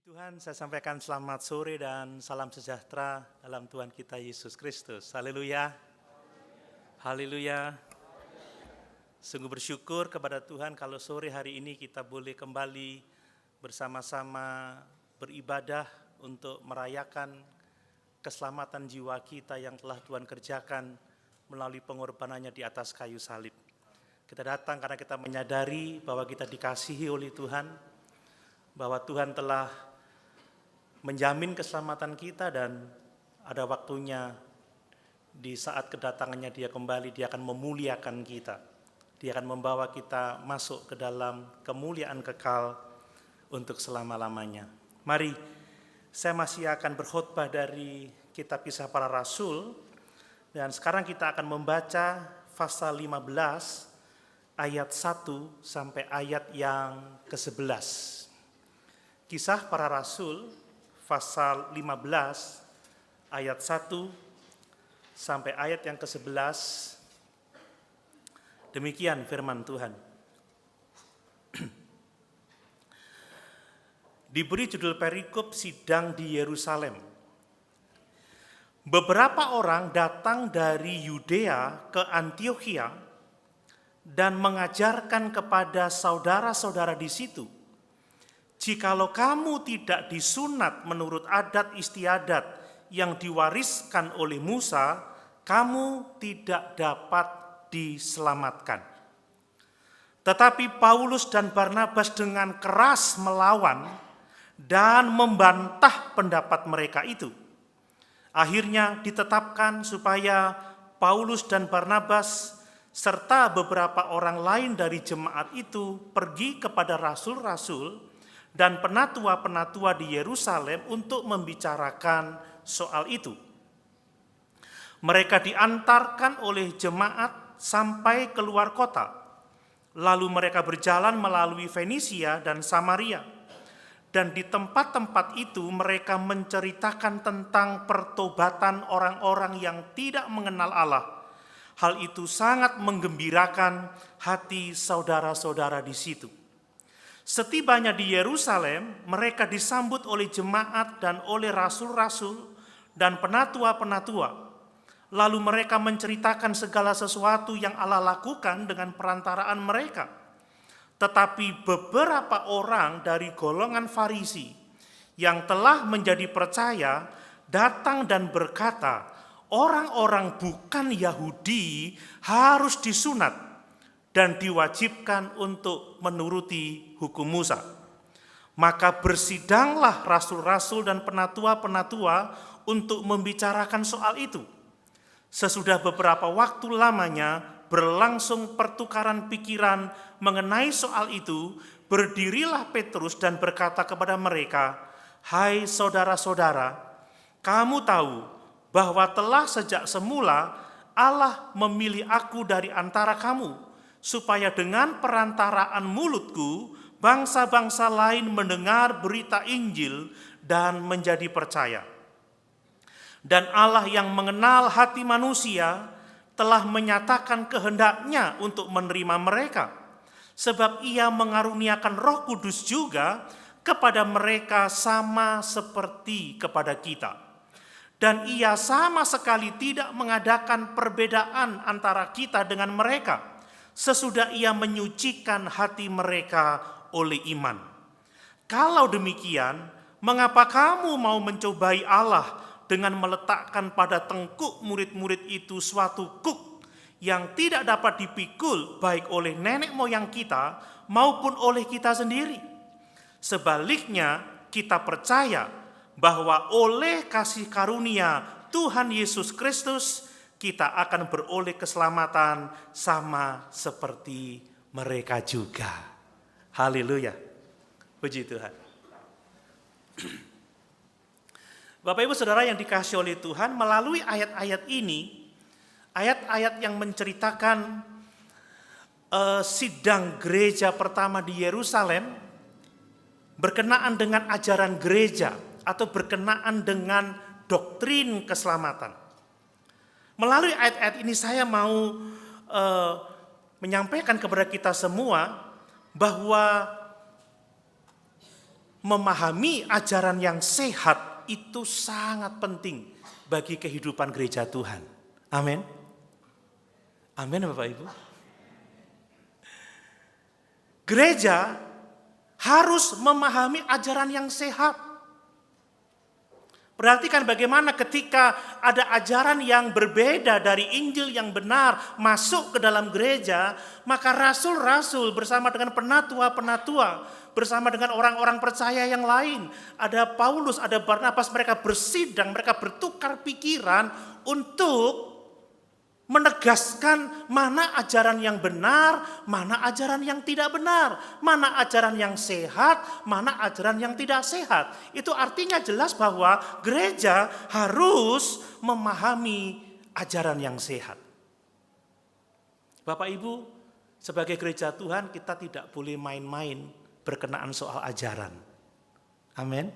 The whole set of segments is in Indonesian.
Puji Tuhan, saya sampaikan selamat sore dan salam sejahtera dalam Tuhan kita Yesus Kristus. Haleluya. Haleluya. Sungguh bersyukur kepada Tuhan kalau sore hari ini kita boleh kembali bersama-sama beribadah untuk merayakan keselamatan jiwa kita yang telah Tuhan kerjakan melalui pengorbanannya di atas kayu salib. Kita datang karena kita menyadari bahwa kita dikasihi oleh Tuhan, bahwa Tuhan telah menjamin keselamatan kita dan ada waktunya di saat kedatangannya Dia kembali, Dia akan memuliakan kita. Dia akan membawa kita masuk ke dalam kemuliaan kekal untuk selama-lamanya. Mari, saya masih akan berkhotbah dari kitab Kisah Para Rasul dan sekarang kita akan membaca pasal 15 ayat 1 sampai ayat yang ke-11. Kisah Para Rasul pasal 15 ayat 1 sampai ayat yang ke-11. Demikian firman Tuhan. Diberi judul perikop sidang di Yerusalem. Beberapa orang datang dari Yudea ke Antiokhia dan mengajarkan kepada saudara-saudara di situ, jikalau kamu tidak disunat menurut adat istiadat yang diwariskan oleh Musa, kamu tidak dapat diselamatkan. Tetapi Paulus dan Barnabas dengan keras melawan dan membantah pendapat mereka itu. Akhirnya ditetapkan supaya Paulus dan Barnabas serta beberapa orang lain dari jemaat itu pergi kepada rasul-rasul dan penatua-penatua di Yerusalem untuk membicarakan soal itu. Mereka diantarkan oleh jemaat sampai keluar kota. Lalu mereka berjalan melalui Fenisia dan Samaria. Dan di tempat-tempat itu mereka menceritakan tentang pertobatan orang-orang yang tidak mengenal Allah. Hal itu sangat menggembirakan hati saudara-saudara di situ. Setibanya di Yerusalem, mereka disambut oleh jemaat dan oleh rasul-rasul dan penatua-penatua. Lalu mereka menceritakan segala sesuatu yang Allah lakukan dengan perantaraan mereka. Tetapi beberapa orang dari golongan Farisi yang telah menjadi percaya datang dan berkata, orang-orang bukan Yahudi harus disunat dan diwajibkan untuk menuruti hukum Musa. Maka bersidanglah rasul-rasul dan penatua-penatua untuk membicarakan soal itu. Sesudah beberapa waktu lamanya berlangsung pertukaran pikiran mengenai soal itu, berdirilah Petrus dan berkata kepada mereka, "Hai saudara-saudara, kamu tahu bahwa telah sejak semula Allah memilih aku dari antara kamu, supaya dengan perantaraan mulutku bangsa-bangsa lain mendengar berita Injil dan menjadi percaya. Dan Allah yang mengenal hati manusia telah menyatakan kehendaknya untuk menerima mereka, sebab Ia mengaruniakan Roh Kudus juga kepada mereka sama seperti kepada kita. Dan Ia sama sekali tidak mengadakan perbedaan antara kita dengan mereka, sesudah Ia menyucikan hati mereka oleh iman. Kalau demikian, mengapa kamu mau mencobai Allah dengan meletakkan pada tengkuk murid-murid itu suatu kuk yang tidak dapat dipikul baik oleh nenek moyang kita maupun oleh kita sendiri? Sebaliknya, kita percaya bahwa oleh kasih karunia Tuhan Yesus Kristus, kita akan beroleh keselamatan sama seperti mereka juga. Haleluya. Puji Tuhan. Bapak Ibu Saudara yang dikasihi oleh Tuhan, melalui ayat-ayat ini, ayat-ayat yang menceritakan sidang gereja pertama di Yerusalem, berkenaan dengan ajaran gereja atau berkenaan dengan doktrin keselamatan. Melalui ayat-ayat ini saya mau menyampaikan kepada kita semua bahwa memahami ajaran yang sehat itu sangat penting bagi kehidupan gereja Tuhan. Amin. Amin Bapak Ibu. Gereja harus memahami ajaran yang sehat. Perhatikan bagaimana ketika ada ajaran yang berbeda dari Injil yang benar masuk ke dalam gereja, maka rasul-rasul bersama dengan penatua-penatua, bersama dengan orang-orang percaya yang lain, ada Paulus, ada Barnabas, mereka bersidang, mereka bertukar pikiran untuk menegaskan mana ajaran yang benar, mana ajaran yang tidak benar, mana ajaran yang sehat, mana ajaran yang tidak sehat. Itu artinya jelas bahwa gereja harus memahami ajaran yang sehat. Bapak Ibu, sebagai gereja Tuhan kita tidak boleh main-main berkenaan soal ajaran. Amin.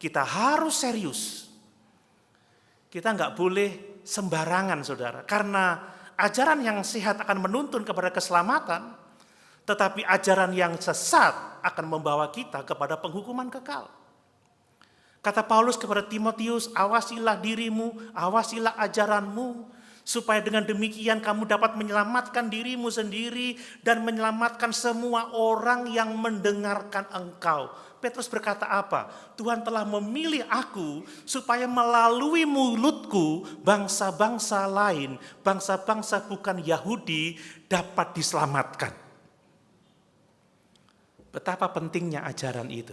Kita harus serius. Kita nggak boleh sembarangan saudara, karena ajaran yang sehat akan menuntun kepada keselamatan, tetapi ajaran yang sesat akan membawa kita kepada penghukuman kekal. Kata Paulus kepada Timotius, awasilah dirimu, awasilah ajaranmu, supaya dengan demikian kamu dapat menyelamatkan dirimu sendiri dan menyelamatkan semua orang yang mendengarkan engkau. Petrus berkata apa? Tuhan telah memilih aku supaya melalui mulutku bangsa-bangsa lain, bangsa-bangsa bukan Yahudi dapat diselamatkan. Betapa pentingnya ajaran itu.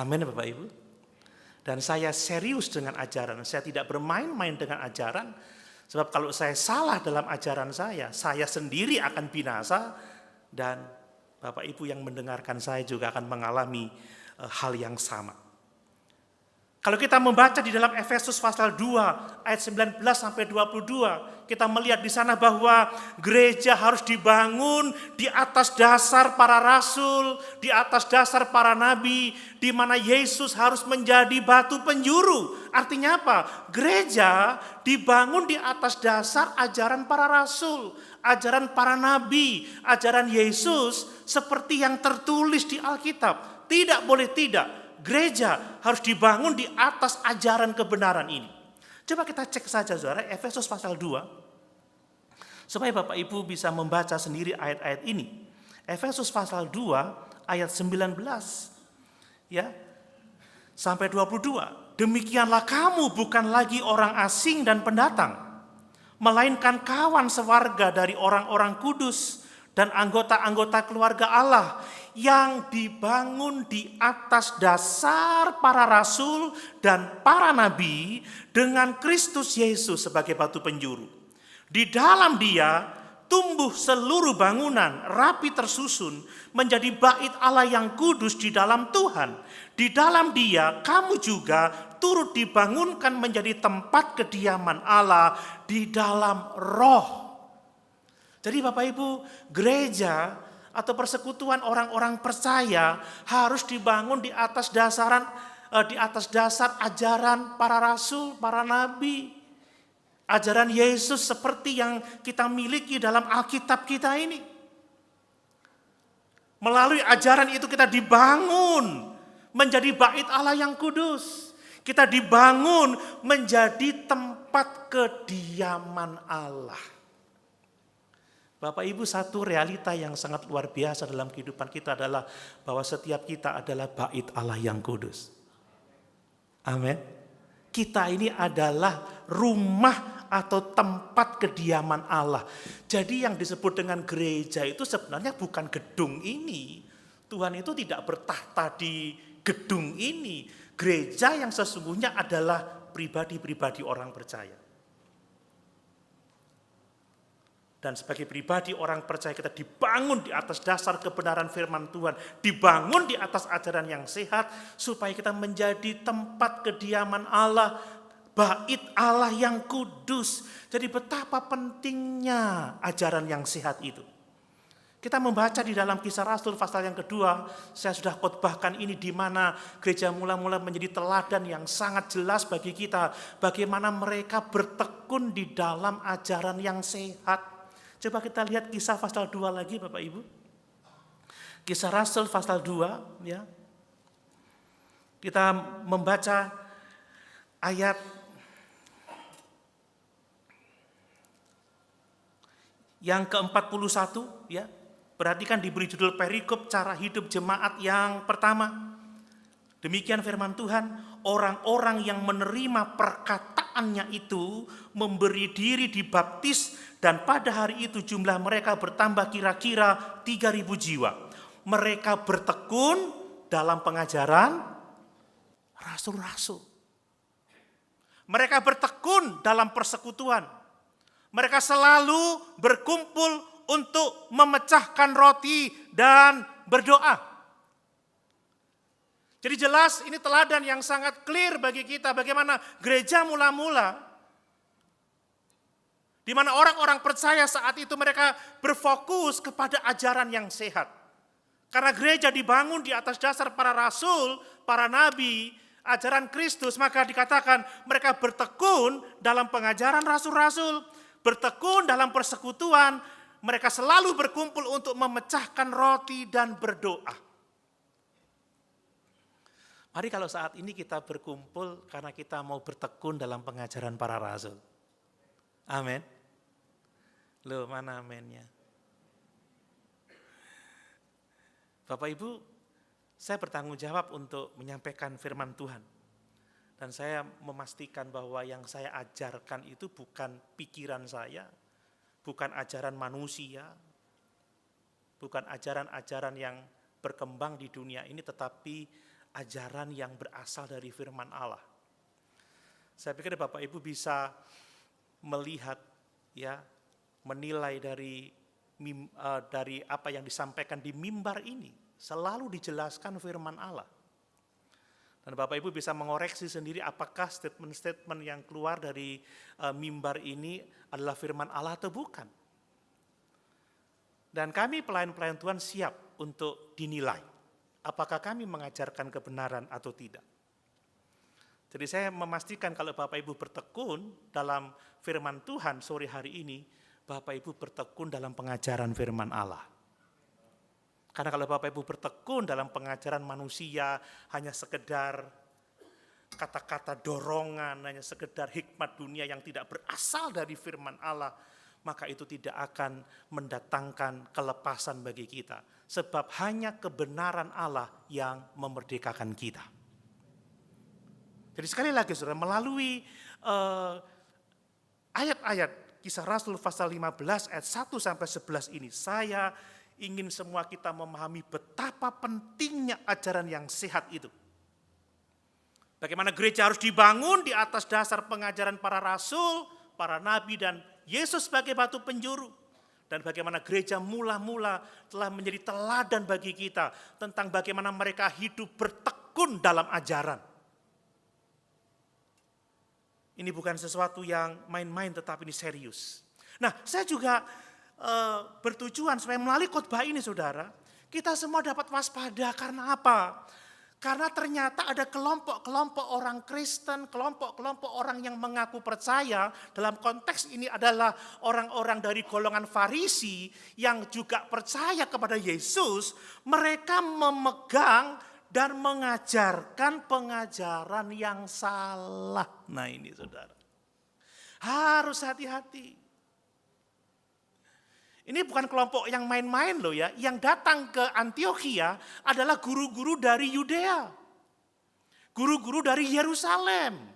Amin Bapak Ibu. Dan saya serius dengan ajaran, saya tidak bermain-main dengan ajaran. Sebab kalau saya salah dalam ajaran saya sendiri akan binasa dan Bapak Ibu yang mendengarkan saya juga akan mengalami hal yang sama. Kalau kita membaca di dalam Efesus pasal 2 ayat 19 sampai 22, kita melihat di sana bahwa gereja harus dibangun di atas dasar para rasul, di atas dasar para nabi, di mana Yesus harus menjadi batu penjuru. Artinya apa? Gereja dibangun di atas dasar ajaran para rasul, ajaran para nabi, ajaran Yesus seperti yang tertulis di Alkitab. Tidak boleh tidak. Gereja harus dibangun di atas ajaran kebenaran ini. Coba kita cek saja saudara Efesus pasal 2. Supaya Bapak Ibu bisa membaca sendiri ayat-ayat ini. Efesus pasal 2 ayat 19 ya sampai 22. Demikianlah kamu bukan lagi orang asing dan pendatang, melainkan kawan sewarga dari orang-orang kudus dan anggota-anggota keluarga Allah yang dibangun di atas dasar para rasul dan para nabi dengan Kristus Yesus sebagai batu penjuru. Di dalam Dia tumbuh seluruh bangunan rapi tersusun menjadi bait Allah yang kudus di dalam Tuhan. Di dalam Dia kamu juga turut dibangunkan menjadi tempat kediaman Allah di dalam Roh. Jadi Bapak Ibu, gereja atau persekutuan orang-orang percaya harus dibangun di atas dasar ajaran para rasul, para nabi. Ajaran Yesus seperti yang kita miliki dalam Alkitab kita ini. Melalui ajaran itu kita dibangun menjadi bait Allah yang kudus. Kita dibangun menjadi tempat kediaman Allah. Bapak Ibu, satu realita yang sangat luar biasa dalam kehidupan kita adalah bahwa setiap kita adalah bait Allah yang kudus. Amin. Kita ini adalah rumah atau tempat kediaman Allah. Jadi yang disebut dengan gereja itu sebenarnya bukan gedung ini. Tuhan itu tidak bertahta di gedung ini. Gereja yang sesungguhnya adalah pribadi-pribadi orang percaya. Dan sebagai pribadi orang percaya kita dibangun di atas dasar kebenaran firman Tuhan. Dibangun di atas ajaran yang sehat supaya kita menjadi tempat kediaman Allah. Bait Allah yang kudus. Jadi betapa pentingnya ajaran yang sehat itu. Kita membaca di dalam Kisah Rasul pasal yang kedua. Saya sudah khotbahkan ini di mana gereja mula-mula menjadi teladan yang sangat jelas bagi kita. Bagaimana mereka bertekun di dalam ajaran yang sehat. Coba kita lihat Kisah pasal 2 lagi Bapak Ibu. Kisah Rasul pasal 2 ya. Kita membaca ayat yang ke-41 ya. Perhatikan diberi judul perikop cara hidup jemaat yang pertama. Demikian firman Tuhan, orang-orang yang menerima perkataannya itu memberi diri dibaptis dan pada hari itu jumlah mereka bertambah kira-kira 3.000 jiwa. Mereka bertekun dalam pengajaran rasul-rasul. Mereka bertekun dalam persekutuan. Mereka selalu berkumpul untuk memecahkan roti dan berdoa. Jadi jelas ini teladan yang sangat clear bagi kita bagaimana gereja mula-mula, di mana orang-orang percaya saat itu mereka berfokus kepada ajaran yang sehat. Karena gereja dibangun di atas dasar para rasul, para nabi, ajaran Kristus, maka dikatakan mereka bertekun dalam pengajaran rasul-rasul, bertekun dalam persekutuan, mereka selalu berkumpul untuk memecahkan roti dan berdoa. Mari kalau saat ini kita berkumpul karena kita mau bertekun dalam pengajaran para rasul. Amin. Loh, mana amennya? Bapak Ibu, saya bertanggung jawab untuk menyampaikan firman Tuhan. Dan saya memastikan bahwa yang saya ajarkan itu bukan pikiran saya, bukan ajaran manusia, bukan ajaran-ajaran yang berkembang di dunia ini, tetapi ajaran yang berasal dari firman Allah. Saya pikir Bapak Ibu bisa melihat, ya, menilai dari apa yang disampaikan di mimbar ini, selalu dijelaskan firman Allah. Dan Bapak Ibu bisa mengoreksi sendiri apakah statement-statement yang keluar dari mimbar ini adalah firman Allah atau bukan. Dan kami pelayan-pelayan Tuhan siap untuk dinilai, apakah kami mengajarkan kebenaran atau tidak. Jadi saya memastikan kalau Bapak Ibu bertekun dalam firman Tuhan sore hari ini, Bapak Ibu bertekun dalam pengajaran firman Allah. Karena kalau Bapak Ibu bertekun dalam pengajaran manusia, hanya sekedar kata-kata dorongan, hanya sekedar hikmat dunia yang tidak berasal dari firman Allah, maka itu tidak akan mendatangkan kelepasan bagi kita. Sebab hanya kebenaran Allah yang memerdekakan kita. Jadi sekali lagi saudara, melalui ayat-ayat Kisah Rasul pasal 15 ayat 1-11 ini, saya ingin semua kita memahami betapa pentingnya ajaran yang sehat itu. Bagaimana gereja harus dibangun di atas dasar pengajaran para rasul, para nabi, dan Yesus sebagai batu penjuru. Dan bagaimana gereja mula-mula telah menjadi teladan bagi kita tentang bagaimana mereka hidup bertekun dalam ajaran. Ini bukan sesuatu yang main-main, tetapi ini serius. Nah, saya juga bertujuan supaya melalui khotbah ini, saudara, kita semua dapat waspada. Karena apa? Karena ternyata ada kelompok-kelompok orang Kristen, kelompok-kelompok orang yang mengaku percaya, dalam konteks ini adalah orang-orang dari golongan Farisi yang juga percaya kepada Yesus. Mereka memegang dan mengajarkan pengajaran yang salah. Nah ini saudara, harus hati-hati. Ini bukan kelompok yang main-main loh ya. Yang datang ke Antiokhia adalah guru-guru dari Yudea. Guru-guru dari Yerusalem.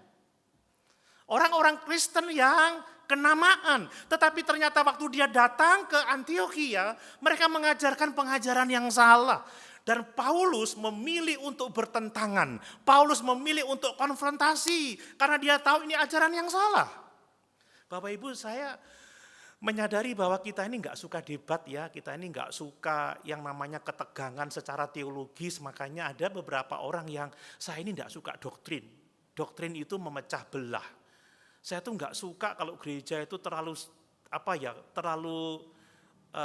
Orang-orang Kristen yang kenamaan. Tetapi ternyata waktu dia datang ke Antiokhia, mereka mengajarkan pengajaran yang salah. Dan Paulus memilih untuk bertentangan. Paulus memilih untuk konfrontasi. Karena dia tahu ini ajaran yang salah. Bapak Ibu, saya menyadari bahwa kita ini nggak suka debat ya, kita ini nggak suka yang namanya ketegangan secara teologis, makanya ada beberapa orang yang saya ini nggak suka doktrin. Doktrin itu memecah belah. Saya tuh nggak suka kalau gereja itu terlalu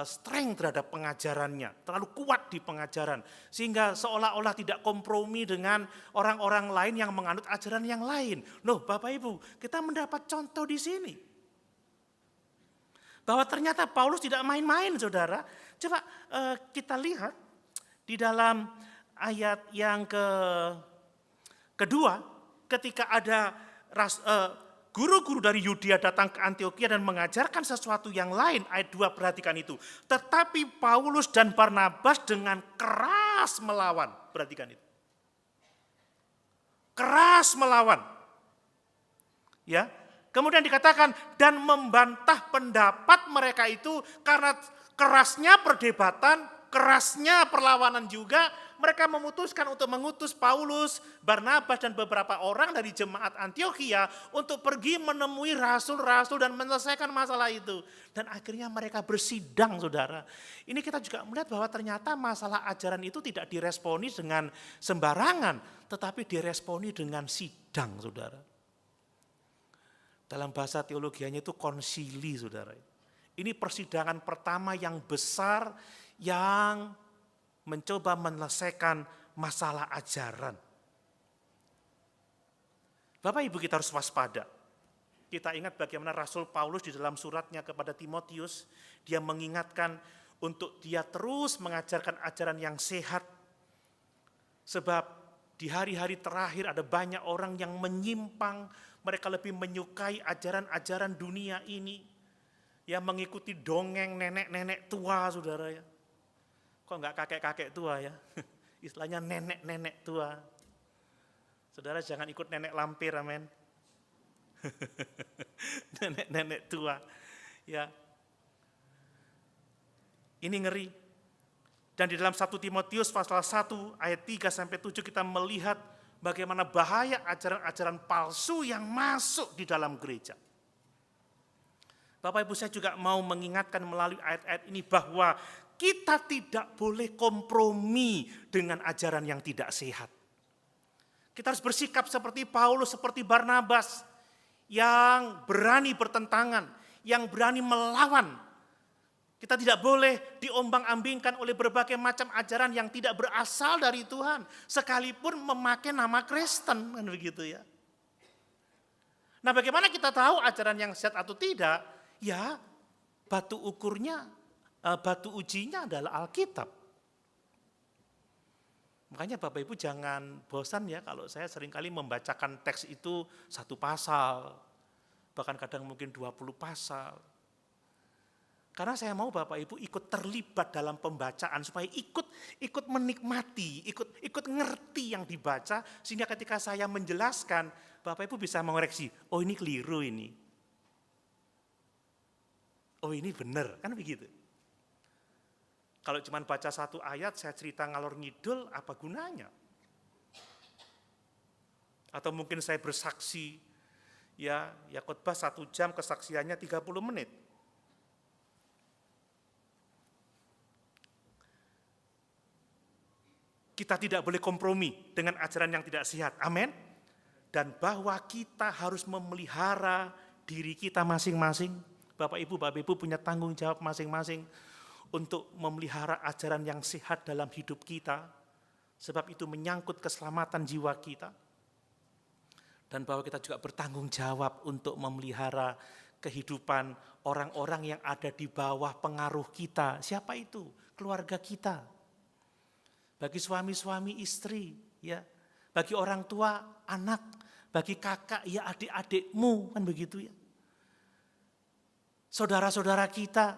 strength terhadap pengajarannya, terlalu kuat di pengajaran, sehingga seolah-olah tidak kompromi dengan orang-orang lain yang menganut ajaran yang lain. Loh, Bapak Ibu, kita mendapat contoh di sini. Bahwa ternyata Paulus tidak main-main, saudara. Coba kita lihat di dalam ayat yang Kedua, ketika ada guru-guru dari Yudea datang ke Antiokhia dan mengajarkan sesuatu yang lain, ayat 2 perhatikan itu. Tetapi Paulus dan Barnabas dengan keras melawan, perhatikan itu. Keras melawan. Ya. Kemudian dikatakan dan membantah pendapat mereka itu karena kerasnya perdebatan, kerasnya perlawanan juga, mereka memutuskan untuk mengutus Paulus, Barnabas dan beberapa orang dari jemaat Antiokhia untuk pergi menemui rasul-rasul dan menyelesaikan masalah itu. Dan akhirnya mereka bersidang, saudara. Ini kita juga melihat bahwa ternyata masalah ajaran itu tidak diresponi dengan sembarangan, tetapi diresponi dengan sidang, saudara. Dalam bahasa teologianya itu konsili, saudara. Ini persidangan pertama yang besar yang mencoba menyelesaikan masalah ajaran. Bapak Ibu, kita harus waspada. Kita ingat bagaimana Rasul Paulus di dalam suratnya kepada Timotius, dia mengingatkan untuk dia terus mengajarkan ajaran yang sehat. Sebab di hari-hari terakhir ada banyak orang yang menyimpang, mereka lebih menyukai ajaran-ajaran dunia ini. Yang mengikuti dongeng nenek-nenek tua, saudara ya. Kok enggak kakek-kakek tua ya? Istilahnya nenek-nenek tua. Saudara jangan ikut nenek lampir, amin. Nenek-nenek tua. Ya. Ini ngeri. Dan di dalam 1 Timotius pasal 1 ayat 3 sampai 7 kita melihat bagaimana bahaya ajaran-ajaran palsu yang masuk di dalam gereja. Bapak Ibu, saya juga mau mengingatkan melalui ayat-ayat ini bahwa kita tidak boleh kompromi dengan ajaran yang tidak sehat. Kita harus bersikap seperti Paulus, seperti Barnabas, yang berani bertentangan, yang berani melawan. Kita tidak boleh diombang-ambingkan oleh berbagai macam ajaran yang tidak berasal dari Tuhan, sekalipun memakai nama Kristen, kan begitu ya. Nah, bagaimana kita tahu ajaran yang sehat atau tidak? Ya, batu ukurnya, batu ujinya adalah Alkitab. Makanya Bapak Ibu jangan bosan ya kalau saya seringkali membacakan teks itu satu pasal, bahkan kadang mungkin 20 pasal. Karena saya mau Bapak Ibu ikut terlibat dalam pembacaan supaya ikut menikmati, ikut ngerti yang dibaca, sehingga ketika saya menjelaskan Bapak Ibu bisa mengoreksi, oh ini keliru ini. Oh ini benar, kan begitu. Kalau cuma baca satu ayat, saya cerita ngalor ngidul, apa gunanya? Atau mungkin saya bersaksi, ya khotbah 1 jam, kesaksiannya 30 menit. Kita tidak boleh kompromi dengan ajaran yang tidak sehat, amin. Dan bahwa kita harus memelihara diri kita masing-masing. Bapak Ibu punya tanggung jawab masing-masing untuk memelihara ajaran yang sehat dalam hidup kita, sebab itu menyangkut keselamatan jiwa kita. Dan bahwa kita juga bertanggung jawab untuk memelihara kehidupan orang-orang yang ada di bawah pengaruh kita. Siapa itu? Keluarga kita. Bagi suami-suami istri, ya, bagi orang tua anak, bagi kakak ya adik-adikmu, kan begitu ya. Saudara-saudara kita,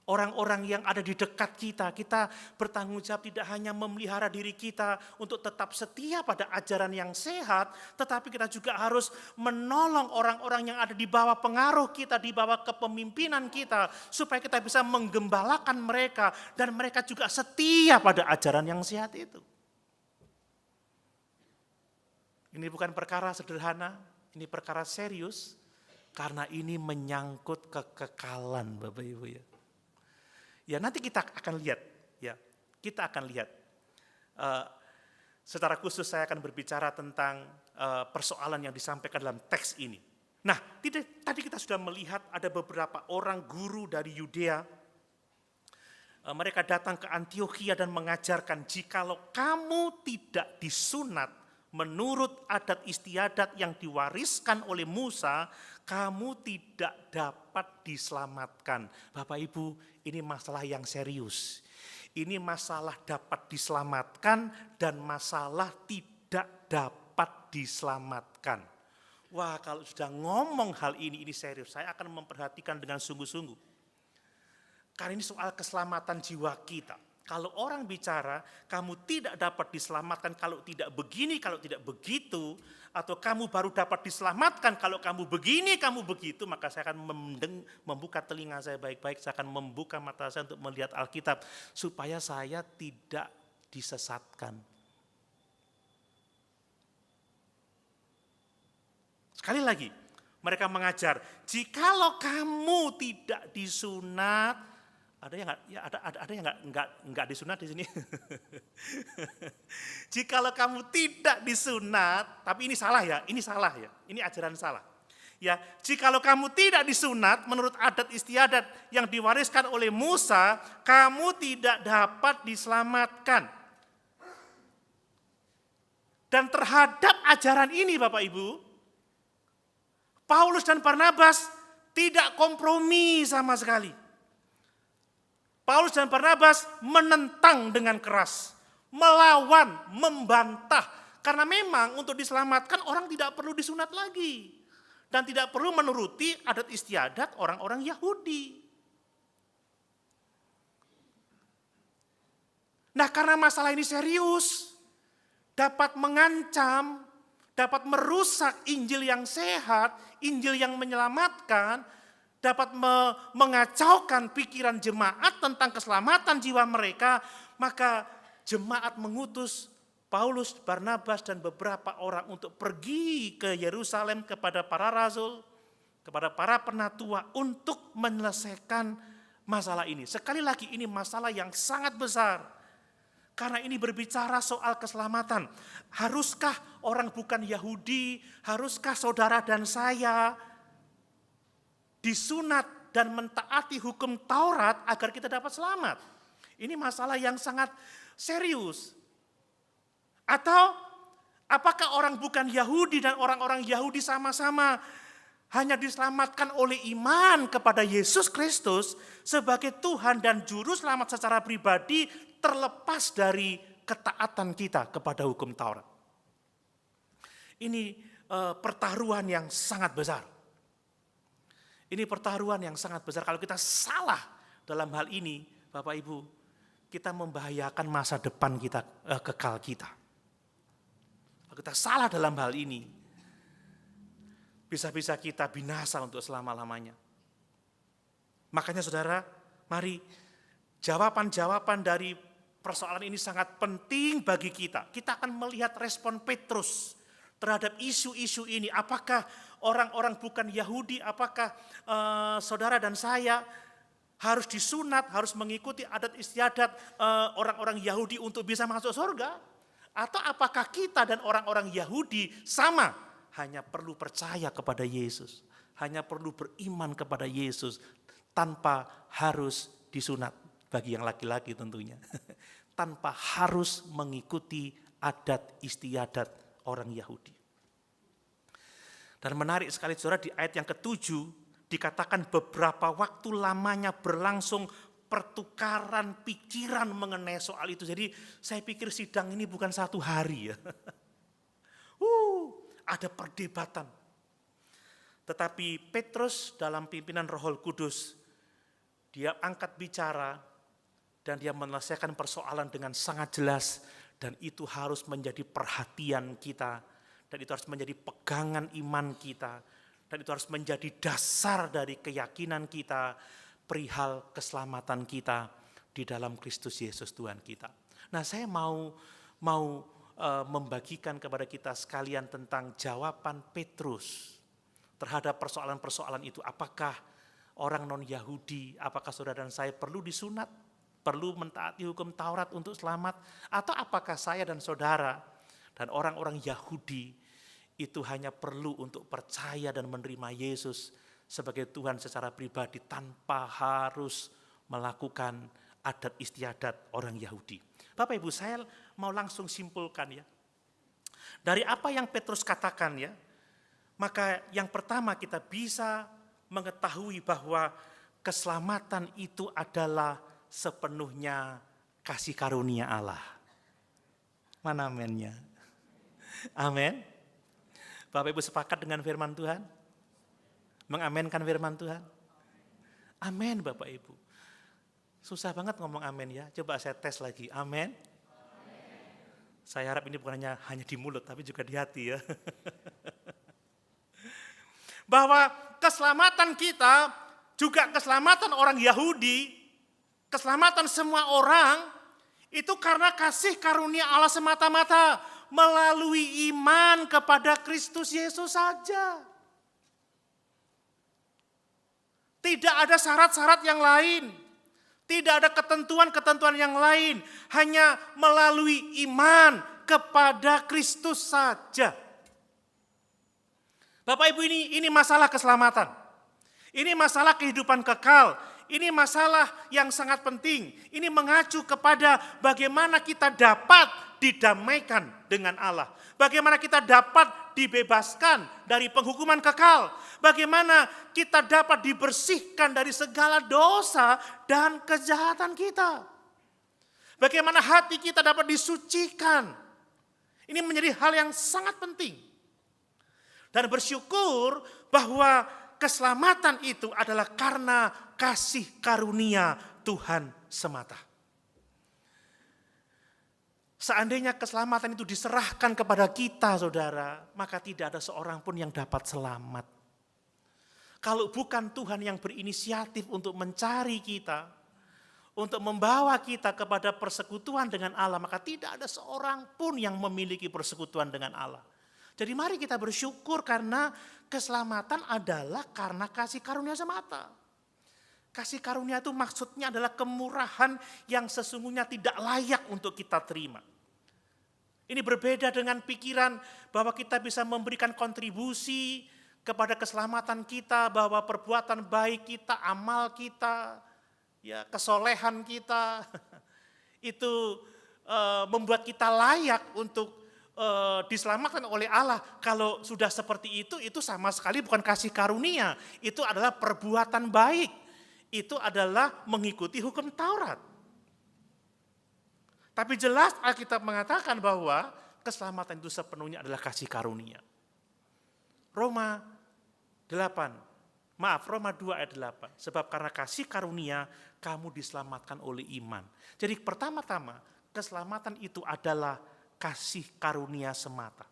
orang-orang yang ada di dekat kita, kita bertanggung jawab tidak hanya memelihara diri kita untuk tetap setia pada ajaran yang sehat, tetapi kita juga harus menolong orang-orang yang ada di bawah pengaruh kita, di bawah kepemimpinan kita, supaya kita bisa menggembalakan mereka, dan mereka juga setia pada ajaran yang sehat itu. Ini bukan perkara sederhana, ini perkara serius, karena ini menyangkut kekekalan, Bapak Ibu ya. Ya nanti kita akan lihat, ya kita akan lihat. Secara khusus saya akan berbicara tentang persoalan yang disampaikan dalam teks ini. Nah, tadi kita sudah melihat ada beberapa orang guru dari Yudea. Mereka datang ke Antiokhia dan mengajarkan, jikalau kamu tidak disunat menurut adat istiadat yang diwariskan oleh Musa, kamu tidak dapat diselamatkan. Bapak Ibu, ini masalah yang serius. Ini masalah dapat diselamatkan dan masalah tidak dapat dapat diselamatkan. Wah, kalau sudah ngomong hal ini serius, saya akan memperhatikan dengan sungguh-sungguh. Karena ini soal keselamatan jiwa kita. Kalau orang bicara, kamu tidak dapat diselamatkan kalau tidak begini, kalau tidak begitu, atau kamu baru dapat diselamatkan kalau kamu begini, kamu begitu, maka saya akan membuka telinga saya baik-baik, saya akan membuka mata saya untuk melihat Alkitab, supaya saya tidak disesatkan. Sekali lagi, mereka mengajar, jikalau kamu tidak disunat, ada yang nggak disunat di sini. Jikalau kamu tidak disunat, tapi ini salah ya, ini ajaran salah. Ya, jikalau kamu tidak disunat menurut adat istiadat yang diwariskan oleh Musa, kamu tidak dapat diselamatkan. Dan terhadap ajaran ini Bapak Ibu, Paulus dan Barnabas tidak kompromi sama sekali. Paulus dan Barnabas menentang dengan keras, melawan, membantah. Karena memang untuk diselamatkan orang tidak perlu disunat lagi. Dan tidak perlu menuruti adat istiadat orang-orang Yahudi. Nah, karena masalah ini serius, dapat mengancam, dapat merusak Injil yang sehat, Injil yang menyelamatkan, dapat mengacaukan pikiran jemaat tentang keselamatan jiwa mereka, maka jemaat mengutus Paulus, Barnabas, dan beberapa orang untuk pergi ke Yerusalem kepada para rasul, kepada para penatua untuk menyelesaikan masalah ini. Sekali lagi ini masalah yang sangat besar, karena ini berbicara soal keselamatan. Haruskah orang bukan Yahudi, haruskah saudara dan saya disunat dan mentaati hukum Taurat agar kita dapat selamat? Ini masalah yang sangat serius. Atau apakah orang bukan Yahudi dan orang-orang Yahudi sama-sama hanya diselamatkan oleh iman kepada Yesus Kristus sebagai Tuhan dan Juru Selamat secara pribadi, terlepas dari ketaatan kita kepada hukum Taurat? Ini pertaruhan yang sangat besar. Ini pertaruhan yang sangat besar. Kalau kita salah dalam hal ini, Bapak Ibu, kita membahayakan masa depan kita, kekal kita. Kalau kita salah dalam hal ini, bisa-bisa kita binasa untuk selama-lamanya. Makanya saudara, mari jawaban-jawaban dari persoalan ini sangat penting bagi kita. Kita akan melihat respon Petrus terhadap isu-isu ini. Apakah orang-orang bukan Yahudi, apakah saudara dan saya harus disunat, harus mengikuti adat istiadat orang-orang Yahudi untuk bisa masuk surga? Atau apakah kita dan orang-orang Yahudi sama, hanya perlu percaya kepada Yesus, hanya perlu beriman kepada Yesus tanpa harus disunat, bagi yang laki-laki tentunya, tanpa harus mengikuti adat istiadat orang Yahudi. Dan menarik sekali saudara, di ayat yang ke-7 dikatakan beberapa waktu lamanya berlangsung pertukaran pikiran mengenai soal itu. Jadi saya pikir sidang ini bukan 1 hari ya. Ada perdebatan. Tetapi Petrus dalam pimpinan Roh Kudus, dia angkat bicara dan dia menyelesaikan persoalan dengan sangat jelas. Dan itu harus menjadi perhatian kita, dan itu harus menjadi pegangan iman kita, dan itu harus menjadi dasar dari keyakinan kita perihal keselamatan kita di dalam Kristus Yesus Tuhan kita. Nah, saya mau membagikan kepada kita sekalian tentang jawaban Petrus terhadap persoalan-persoalan itu. Apakah orang non-Yahudi, apakah saudara dan saya perlu disunat? Perlu mentaati hukum Taurat untuk selamat? Atau apakah saya dan saudara dan orang-orang Yahudi itu hanya perlu untuk percaya dan menerima Yesus sebagai Tuhan secara pribadi tanpa harus melakukan adat istiadat orang Yahudi? Bapak Ibu, saya mau langsung simpulkan ya. Dari apa yang Petrus katakan ya, maka yang pertama kita bisa mengetahui bahwa keselamatan itu adalah sepenuhnya kasih karunia Allah. Mana amennya? Amin. Bapak Ibu sepakat dengan firman Tuhan? Mengamenkan firman Tuhan? Amin Bapak Ibu. Susah banget ngomong amin ya. Coba saya tes lagi. Amin. Saya harap ini bukan hanya di mulut tapi juga di hati ya. Bahwa keselamatan kita juga keselamatan orang Yahudi, keselamatan semua orang itu karena kasih karunia Allah semata-mata melalui iman kepada Kristus Yesus saja. Tidak ada syarat-syarat yang lain. Tidak ada ketentuan-ketentuan yang lain. Hanya melalui iman kepada Kristus saja. Bapak Ibu, ini masalah keselamatan. Ini masalah kehidupan kekal. Ini masalah yang sangat penting. Ini mengacu kepada bagaimana kita dapat didamaikan dengan Allah. Bagaimana kita dapat dibebaskan dari penghukuman kekal. Bagaimana kita dapat dibersihkan dari segala dosa dan kejahatan kita. Bagaimana hati kita dapat disucikan. Ini menjadi hal yang sangat penting. Dan bersyukur bahwa keselamatan itu adalah karena kasih karunia Tuhan semata. Seandainya keselamatan itu diserahkan kepada kita, saudara, maka tidak ada seorang pun yang dapat selamat. Kalau bukan Tuhan yang berinisiatif untuk mencari kita, untuk membawa kita kepada persekutuan dengan Allah, maka tidak ada seorang pun yang memiliki persekutuan dengan Allah. Jadi mari kita bersyukur karena keselamatan adalah karena kasih karunia semata. Kasih karunia itu maksudnya adalah kemurahan yang sesungguhnya tidak layak untuk kita terima. Ini berbeda dengan pikiran bahwa kita bisa memberikan kontribusi kepada keselamatan kita, bahwa perbuatan baik kita, amal kita, ya kesolehan kita, itu membuat kita layak untuk diselamatkan oleh Allah. Kalau sudah seperti itu sama sekali bukan kasih karunia. Itu adalah perbuatan baik. Itu adalah mengikuti hukum Taurat. Tapi jelas Alkitab mengatakan bahwa keselamatan itu sepenuhnya adalah kasih karunia. Roma 2 ayat 8. Sebab karena kasih karunia kamu diselamatkan oleh iman. Jadi pertama-tama keselamatan itu adalah kasih karunia semata.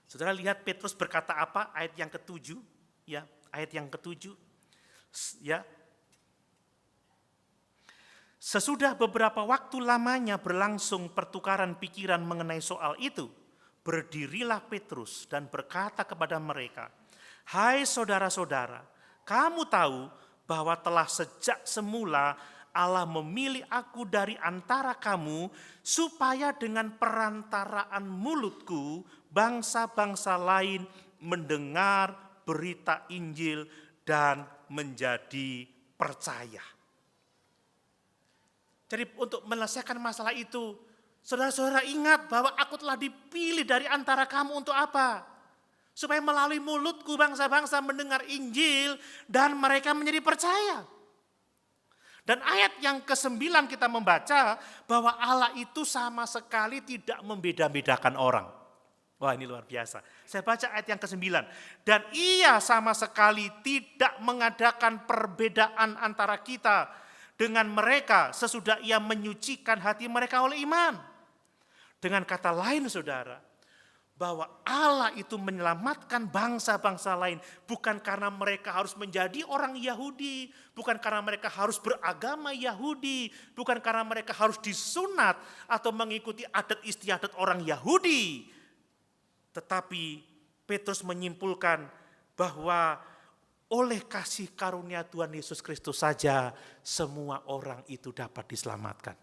Saudara lihat Petrus berkata apa? Ayat yang ke-7, ya, ayat yang ke-7. Ya. Sesudah beberapa waktu lamanya berlangsung pertukaran pikiran mengenai soal itu, berdirilah Petrus dan berkata kepada mereka, "Hai saudara-saudara, kamu tahu bahwa telah sejak semula Allah memilih aku dari antara kamu supaya dengan perantaraan mulutku bangsa-bangsa lain mendengar berita Injil dan menjadi percaya." Jadi untuk menyelesaikan masalah itu, saudara-saudara ingat bahwa aku telah dipilih dari antara kamu untuk apa? Supaya melalui mulutku bangsa-bangsa mendengar Injil dan mereka menjadi percaya. Dan ayat yang ke-9 kita membaca bahwa Allah itu sama sekali tidak membeda-bedakan orang. Wah, ini luar biasa. Saya baca ayat yang ke-9. Dan ia sama sekali tidak mengadakan perbedaan antara kita dengan mereka sesudah ia menyucikan hati mereka oleh iman. Dengan kata lain saudara, bahwa Allah itu menyelamatkan bangsa-bangsa lain bukan karena mereka harus menjadi orang Yahudi, bukan karena mereka harus beragama Yahudi, bukan karena mereka harus disunat atau mengikuti adat istiadat orang Yahudi. Tetapi Petrus menyimpulkan bahwa oleh kasih karunia Tuhan Yesus Kristus saja semua orang itu dapat diselamatkan.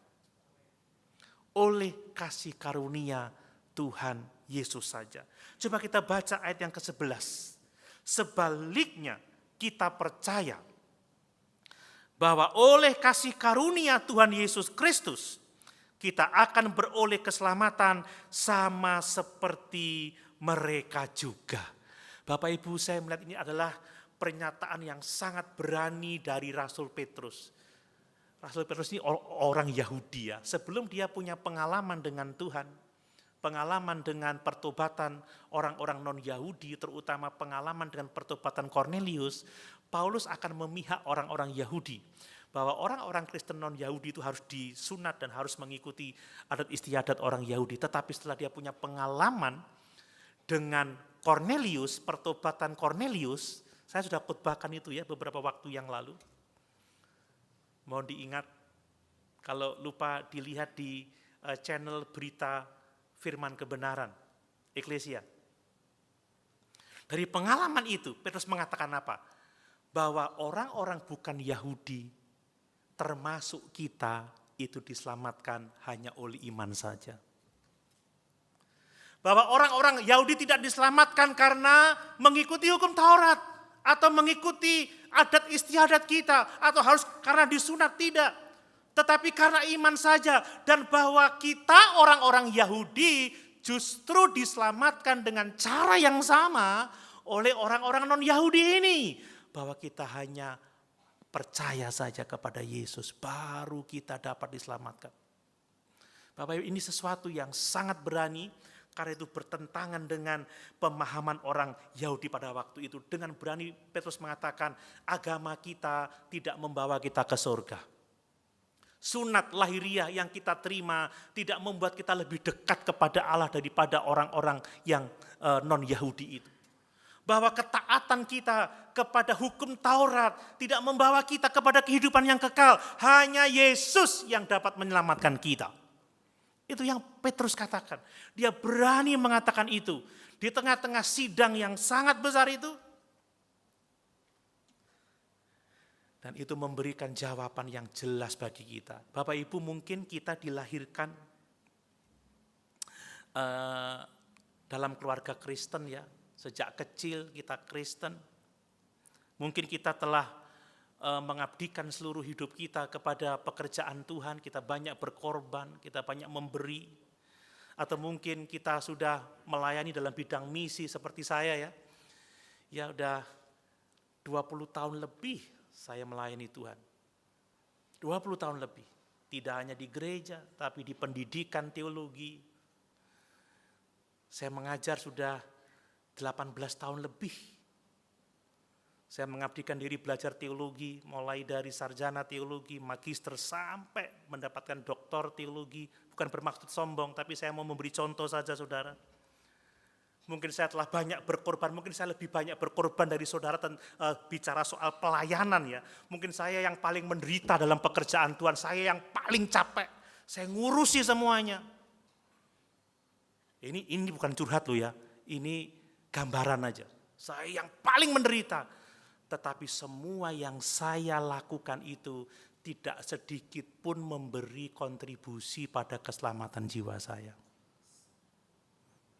Oleh kasih karunia Tuhan Yesus saja. Coba kita baca ayat yang ke-11. Sebaliknya kita percaya bahwa oleh kasih karunia Tuhan Yesus Kristus kita akan beroleh keselamatan sama seperti mereka juga. Bapak Ibu, saya melihat ini adalah pernyataan yang sangat berani dari Rasul Petrus. Rasul Petrus ini orang Yahudi ya. Sebelum dia punya pengalaman dengan Tuhan, pengalaman dengan pertobatan orang-orang non-Yahudi, terutama pengalaman dengan pertobatan Cornelius, Paulus akan memihak orang-orang Yahudi. Bahwa orang-orang Kristen non-Yahudi itu harus disunat dan harus mengikuti adat istiadat orang Yahudi. Tetapi setelah dia punya pengalaman dengan Cornelius, pertobatan Cornelius, saya sudah khotbahkan itu ya beberapa waktu yang lalu. Mohon diingat, kalau lupa dilihat di channel berita Firman Kebenaran, Eklesia. Dari pengalaman itu, Petrus mengatakan apa? Bahwa orang-orang bukan Yahudi, termasuk kita, itu diselamatkan hanya oleh iman saja. Bahwa orang-orang Yahudi tidak diselamatkan karena mengikuti hukum Taurat, atau mengikuti adat istiadat kita, atau harus karena disunat, tidak. Tetapi karena iman saja, dan bahwa kita orang-orang Yahudi justru diselamatkan dengan cara yang sama oleh orang-orang non-Yahudi ini. Bahwa kita hanya percaya saja kepada Yesus, baru kita dapat diselamatkan. Bapak Ibu, ini sesuatu yang sangat berani, karena itu bertentangan dengan pemahaman orang Yahudi pada waktu itu. Dengan berani Petrus mengatakan, agama kita tidak membawa kita ke surga. Sunat lahiriah yang kita terima tidak membuat kita lebih dekat kepada Allah daripada orang-orang yang non-Yahudi itu. Bahwa ketaatan kita kepada hukum Taurat tidak membawa kita kepada kehidupan yang kekal. Hanya Yesus yang dapat menyelamatkan kita. Itu yang Petrus katakan. Dia berani mengatakan itu. Di tengah-tengah sidang yang sangat besar itu. Dan itu memberikan jawaban yang jelas bagi kita. Bapak Ibu, mungkin kita dilahirkan dalam keluarga Kristen ya. Sejak kecil kita Kristen. Mungkin kita telah mengabdikan seluruh hidup kita kepada pekerjaan Tuhan. Kita banyak berkorban, kita banyak memberi. Atau mungkin kita sudah melayani dalam bidang misi seperti saya ya. Ya udah 20 tahun lebih saya melayani Tuhan. 20 tahun lebih. Tidak hanya di gereja, tapi di pendidikan teologi. Saya mengajar sudah 18 tahun lebih. Saya mengabdikan diri belajar teologi, mulai dari sarjana teologi, magister, sampai mendapatkan doktor teologi. Bukan bermaksud sombong, tapi saya mau memberi contoh saja saudara. Mungkin saya telah banyak berkorban, mungkin saya lebih banyak berkorban dari saudara bicara soal pelayanan ya. Mungkin saya yang paling menderita dalam pekerjaan Tuhan, saya yang paling capek, saya ngurusi semuanya. Ini bukan curhat loh ya, ini gambaran aja. Saya yang paling menderita, tetapi semua yang saya lakukan itu tidak sedikit pun memberi kontribusi pada keselamatan jiwa saya.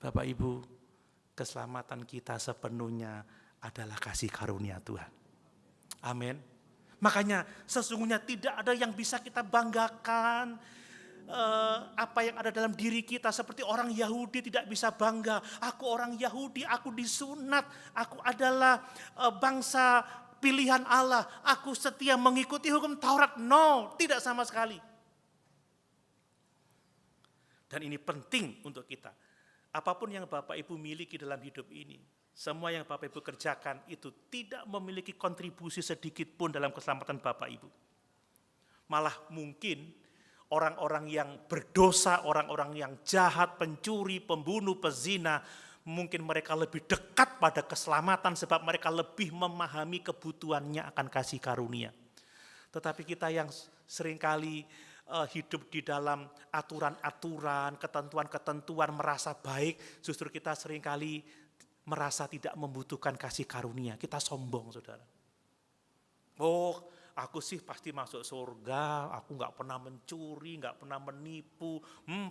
Bapak Ibu, keselamatan kita sepenuhnya adalah kasih karunia Tuhan. Amin. Makanya sesungguhnya tidak ada yang bisa kita banggakan. Apa yang ada dalam diri kita seperti orang Yahudi tidak bisa bangga. Aku orang Yahudi, aku disunat, aku adalah bangsa pilihan Allah. Aku setia mengikuti hukum Taurat. No, tidak sama sekali. Dan ini penting untuk kita. Apapun yang Bapak Ibu miliki dalam hidup ini, semua yang Bapak Ibu kerjakan itu tidak memiliki kontribusi sedikit pun dalam keselamatan Bapak Ibu. Malah mungkin orang-orang yang berdosa, orang-orang yang jahat, pencuri, pembunuh, pezina, mungkin mereka lebih dekat pada keselamatan sebab mereka lebih memahami kebutuhannya akan kasih karunia. Tetapi kita yang seringkali hidup di dalam aturan-aturan, ketentuan-ketentuan, merasa baik, justru kita seringkali merasa tidak membutuhkan kasih karunia. Kita sombong, saudara. Oh, aku sih pasti masuk surga, aku gak pernah mencuri, gak pernah menipu,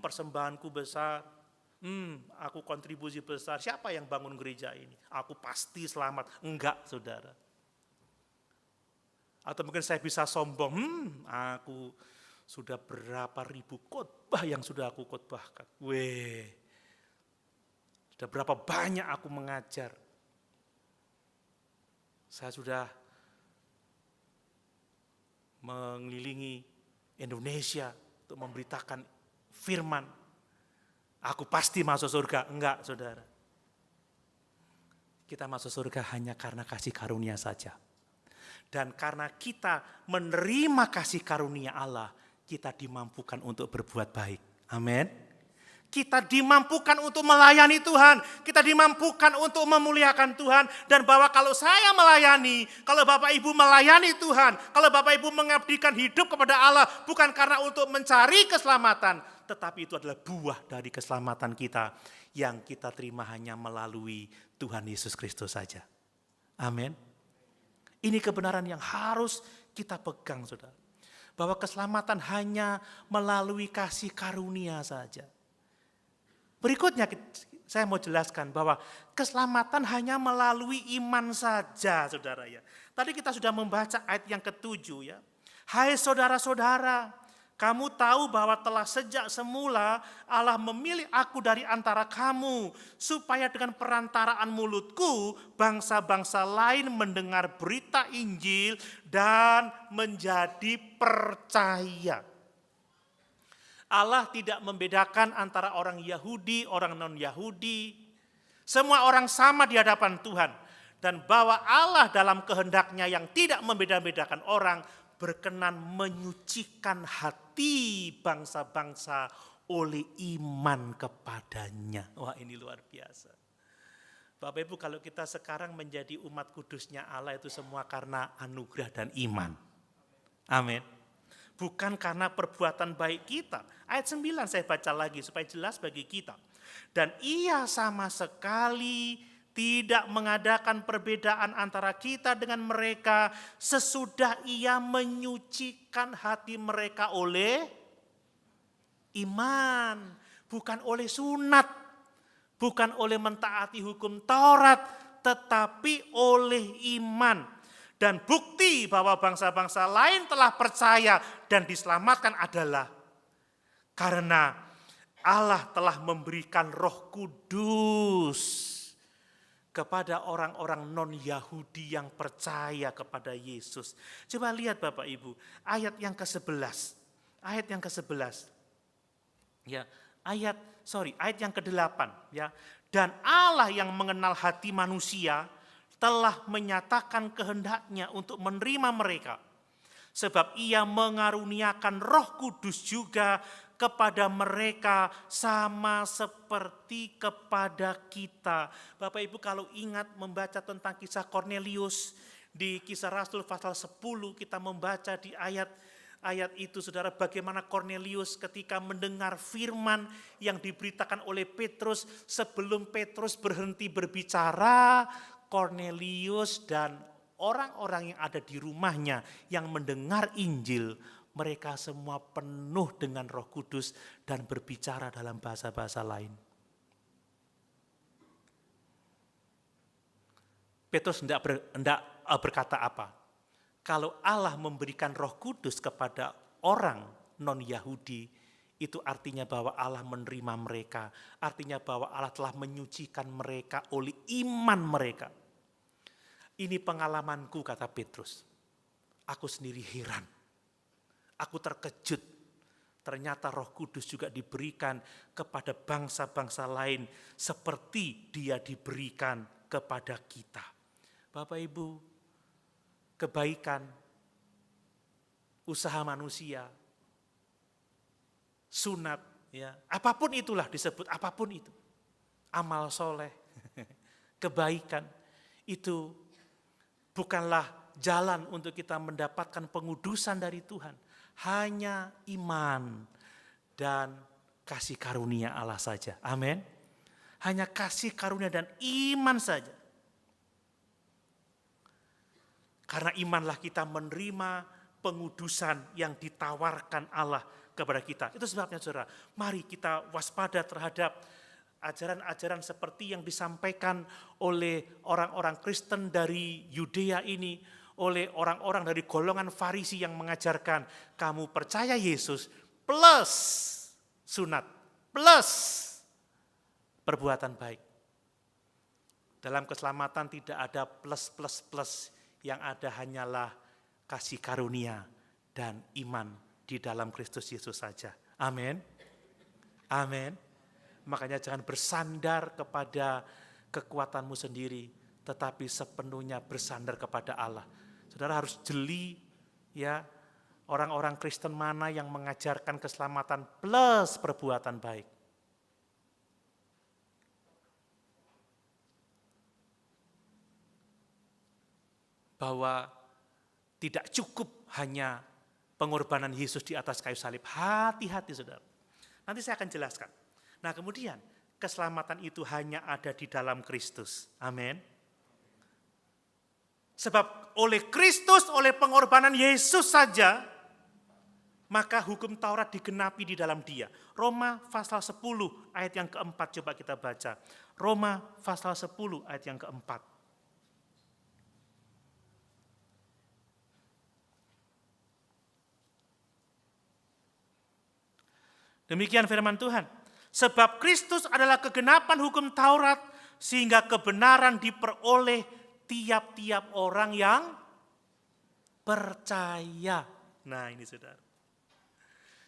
persembahanku besar, aku kontribusi besar. Siapa yang bangun gereja ini? Aku pasti selamat. Enggak, saudara. Atau mungkin saya bisa sombong, aku sudah berapa ribu khotbah yang sudah aku khotbahkan. Sudah berapa banyak aku mengajar. Saya sudah mengelilingi Indonesia untuk memberitakan firman. aku pasti masuk surga. Enggak, saudara. Kita masuk surga hanya karena kasih karunia saja. Dan karena kita menerima kasih karunia Allah, kita dimampukan untuk berbuat baik. Amin. Kita dimampukan untuk melayani Tuhan. Kita dimampukan untuk memuliakan Tuhan. Dan bahwa kalau saya melayani, kalau Bapak Ibu melayani Tuhan, kalau Bapak Ibu mengabdikan hidup kepada Allah, bukan karena untuk mencari keselamatan, tetapi itu adalah buah dari keselamatan kita yang kita terima hanya melalui Tuhan Yesus Kristus saja. Amin. Ini kebenaran yang harus kita pegang, saudara. Bahwa keselamatan hanya melalui kasih karunia saja. Berikutnya saya mau jelaskan bahwa keselamatan hanya melalui iman saja, saudara ya. Tadi kita sudah membaca ayat yang ke-7 ya. Hai saudara-saudara, kamu tahu bahwa telah sejak semula Allah memilih aku dari antara kamu, supaya dengan perantaraan mulutku bangsa-bangsa lain mendengar berita Injil dan menjadi percaya. Allah tidak membedakan antara orang Yahudi, orang non-Yahudi. Semua orang sama di hadapan Tuhan. Dan bahwa Allah dalam kehendaknya yang tidak membeda-bedakan orang, berkenan menyucikan hati bangsa-bangsa oleh iman kepadanya. Wah, ini luar biasa. Bapak Ibu, kalau kita sekarang menjadi umat kudusnya Allah itu semua karena anugerah dan iman. Amin. Bukan karena perbuatan baik kita. Ayat 9 saya baca lagi supaya jelas bagi kita. Dan ia sama sekali tidak mengadakan perbedaan antara kita dengan mereka sesudah ia menyucikan hati mereka oleh iman. Bukan oleh sunat, bukan oleh mentaati hukum Taurat, tetapi oleh iman. Dan bukti bahwa bangsa-bangsa lain telah percaya dan diselamatkan adalah karena Allah telah memberikan Roh Kudus kepada orang-orang non-Yahudi yang percaya kepada Yesus. Coba lihat Bapak Ibu, ayat yang ke-11. Ayat yang ke-11. Ya, ayat yang ke-8 ya. Dan Allah yang mengenal hati manusia telah menyatakan kehendaknya untuk menerima mereka. Sebab ia mengaruniakan Roh Kudus juga kepada mereka sama seperti kepada kita. Bapak Ibu kalau ingat membaca tentang kisah Kornelius di Kisah Rasul pasal 10, kita membaca di ayat itu saudara, bagaimana Kornelius ketika mendengar firman yang diberitakan oleh Petrus, sebelum Petrus berhenti berbicara, Kornelius dan orang-orang yang ada di rumahnya yang mendengar Injil, mereka semua penuh dengan Roh Kudus dan berbicara dalam bahasa-bahasa lain. Petrus hendak berkata apa? Kalau Allah memberikan Roh Kudus kepada orang non-Yahudi, itu artinya bahwa Allah menerima mereka. Artinya bahwa Allah telah menyucikan mereka oleh iman mereka. Ini pengalamanku, kata Petrus. Aku sendiri heran. Aku terkejut. Ternyata Roh Kudus juga diberikan kepada bangsa-bangsa lain seperti Dia diberikan kepada kita. Bapak Ibu, kebaikan, usaha manusia, sunat, ya, apapun itulah disebut, apapun itu, amal soleh, kebaikan, itu bukanlah jalan untuk kita mendapatkan pengudusan dari Tuhan. Hanya iman dan kasih karunia Allah saja. Amin. Hanya kasih karunia dan iman saja. Karena imanlah kita menerima pengudusan yang ditawarkan Allah kepada kita. Itu sebabnya saudara, mari kita waspada terhadap ajaran-ajaran seperti yang disampaikan oleh orang-orang Kristen dari Yudea ini, oleh orang-orang dari golongan Farisi yang mengajarkan kamu percaya Yesus plus sunat, plus perbuatan baik. Dalam keselamatan tidak ada plus, yang ada hanyalah kasih karunia dan iman di dalam Kristus Yesus saja. Amin. Amin. Makanya jangan bersandar kepada kekuatanmu sendiri, tetapi sepenuhnya bersandar kepada Allah. Saudara harus jeli ya, orang-orang Kristen mana yang mengajarkan keselamatan plus perbuatan baik. Bahwa tidak cukup hanya pengorbanan Yesus di atas kayu salib. Hati-hati saudara. Nanti saya akan jelaskan. Nah kemudian keselamatan itu hanya ada di dalam Kristus. Amin. Sebab oleh Kristus, oleh pengorbanan Yesus saja, maka hukum Taurat digenapi di dalam Dia. Roma pasal 10 ayat yang keempat coba kita baca. Roma pasal 10 ayat yang keempat. Demikian firman Tuhan. Sebab Kristus adalah kegenapan hukum Taurat, sehingga kebenaran diperoleh tiap-tiap orang yang percaya. Nah ini saudara.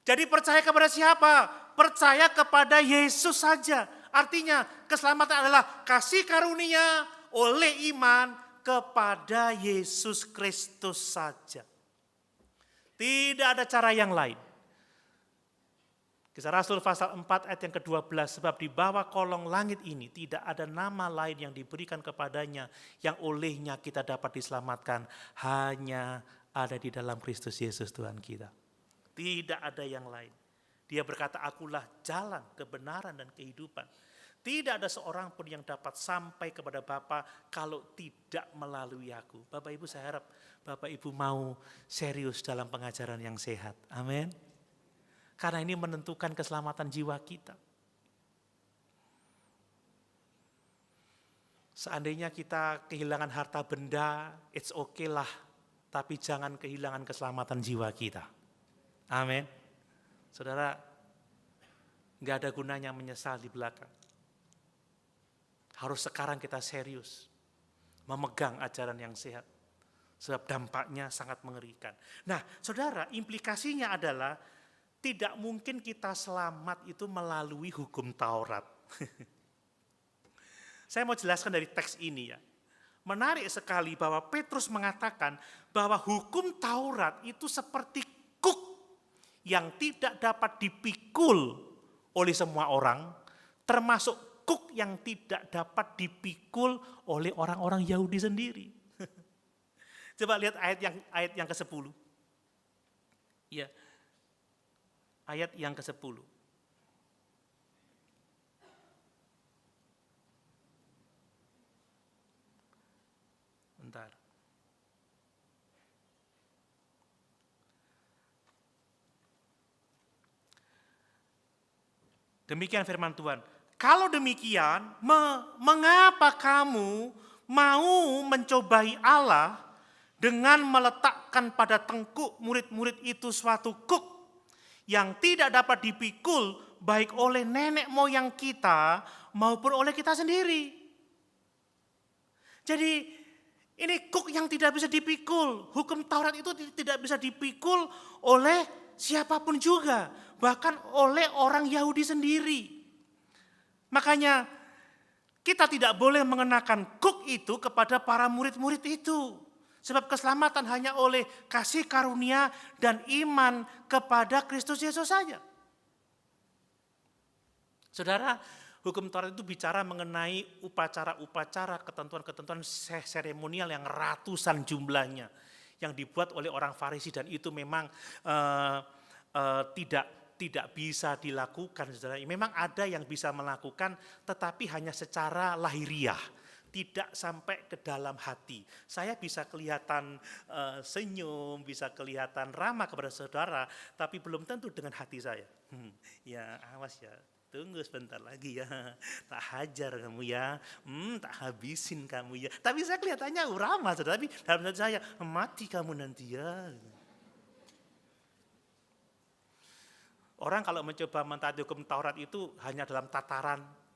Jadi percaya kepada siapa? Percaya kepada Yesus saja. Artinya keselamatan adalah kasih karunia oleh iman kepada Yesus Kristus saja. Tidak ada cara yang lain. Kisah Rasul pasal 4 ayat yang ke-12, sebab di bawah kolong langit ini tidak ada nama lain yang diberikan kepadanya yang olehnya kita dapat diselamatkan, hanya ada di dalam Kristus Yesus Tuhan kita. Tidak ada yang lain. Dia berkata, akulah jalan, kebenaran dan kehidupan. Tidak ada seorang pun yang dapat sampai kepada Bapa kalau tidak melalui aku. Bapak Ibu, saya harap Bapak Ibu mau serius dalam pengajaran yang sehat. Amin. Karena ini menentukan keselamatan jiwa kita. Seandainya kita kehilangan harta benda, it's okay lah. Tapi jangan kehilangan keselamatan jiwa kita. Amin. Saudara, nggak ada gunanya menyesal di belakang. Harus sekarang kita serius. Memegang ajaran yang sehat. Sebab dampaknya sangat mengerikan. Nah, saudara, implikasinya adalah tidak mungkin kita selamat itu melalui hukum Taurat. Saya mau jelaskan dari teks ini ya. Menarik sekali bahwa Petrus mengatakan bahwa hukum Taurat itu seperti kuk yang tidak dapat dipikul oleh semua orang, termasuk kuk yang tidak dapat dipikul oleh orang-orang Yahudi sendiri. Coba lihat ayat yang ke-10. Ya. Ayat yang ke-10. Bentar. Demikian firman Tuhan. Kalau demikian, mengapa kamu mau mencobai Allah dengan meletakkan pada tengkuk murid-murid itu suatu kuk yang tidak dapat dipikul baik oleh nenek moyang kita maupun oleh kita sendiri. Jadi ini kuk yang tidak bisa dipikul. Hukum Taurat itu tidak bisa dipikul oleh siapapun juga. Bahkan oleh orang Yahudi sendiri. Makanya kita tidak boleh mengenakan kuk itu kepada para murid-murid itu. Sebab keselamatan hanya oleh kasih karunia dan iman kepada Kristus Yesus saja. Saudara, hukum Taurat itu bicara mengenai upacara-upacara, ketentuan-ketentuan seremonial yang ratusan jumlahnya. Yang dibuat oleh orang Farisi dan itu memang tidak bisa dilakukan. Saudara. Memang ada yang bisa melakukan tetapi hanya secara lahiriah. Tidak sampai ke dalam hati. Saya bisa kelihatan senyum, bisa kelihatan ramah kepada saudara, tapi belum tentu dengan hati saya. Ya awas ya, tunggu sebentar lagi ya, tak hajar kamu ya, tak habisin kamu ya. Tapi saya kelihatannya ramah, tapi dalam hati saya, mati kamu nanti ya. Orang kalau mencoba mentaati hukum Taurat itu hanya dalam tataran